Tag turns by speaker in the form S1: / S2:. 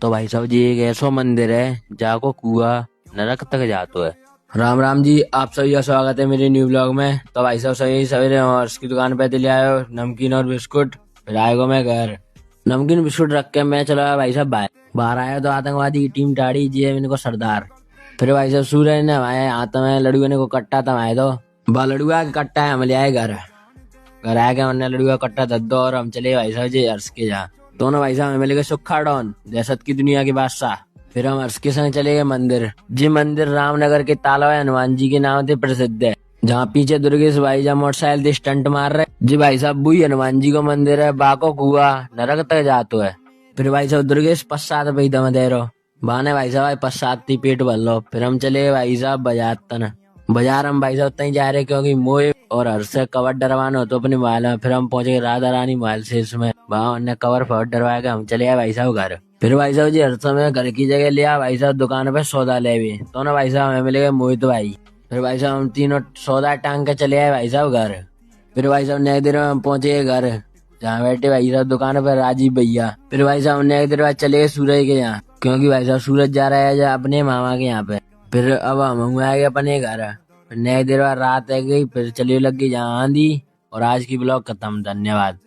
S1: तो भाई साहब जी एक ऐसा मंदिर है जाको कुआ नरक तक जातो है। राम राम जी, आप सभी का स्वागत है मेरे न्यू ब्लॉग में। तो भाई साहब सही सवेरे हर्ष की दुकान पे ले आयो नमकीन और बिस्कुट। फिर आएगा मैं घर, नमकीन बिस्कुट रख के मैं चला भाई साहब बाहर आया तो आतंकवादी की टीम टाड़ी जी है मेरे को सरदार। फिर भाई साहब सूरज ने हमारे हाथ में लड़ुआ ने को कट्टा था हमारे तो बा लड़ुआ का कट्टा है, हम ले आए घर। घर आके हमने लड़ुआ का कट्टा धद्दो और हम चले भाई साहब जी हर्ष के जहाँ। दोनों भाई साहब हमें लेके सुखा डॉन दहशत की दुनिया के बादशाह। फिर हम हर्ष के संग चले गए मंदिर। जी मंदिर रामनगर के तालाब हनुमान जी के नाम से प्रसिद्ध है, जहाँ पीछे दुर्गेश भाई जहाँ मोटरसाइकिल से स्टंट मार रहे। जी भाई साहब वही हनुमान जी का मंदिर है, बाको कुआ नरक तक जातो है। फिर भाई साहब दुर्गेश पश्चात भाई दम दे रो बाने भाई साहब पश्चात थी पेट भर लो। फिर हम चले भाई साहब बाजार तन। बाजार हम भाई साहब तई जा रहे क्योंकि मोए और हर्ष से कवर डरवाना हो तो अपने मोबाइल में। फिर हम पहुंचे राधा रानी मोबाइल से इसमें वहाँ ने कवर फवर डरवा के हम चले आए भाई साहब घर। फिर भाई साहब जी हर समय घर की जगह लिया भाई साहब दुकान पे सौदा ले भी तो ना भाई साहब हमें मिले गए मोहित भाई। फिर भाई साहब हम तीनों सौदा टांग के चले आए भाई साहब घर। फिर भाई साहब नए देर में हम पहुंचे घर जहाँ बैठे भाई साहब दुकान पर राजीव भैया। फिर भाई साहब नए देर बाद चले गए सूरज के यहाँ क्योंकि भाई साहब सूरज जा रहा है अपने मामा के यहाँ पे। फिर अब हम आए गए अपने घर। फिर नए देर बाद रात आ गई, फिर चलिए लग गई जहाँ आंधी। और आज की ब्लॉग खत्म, धन्यवाद।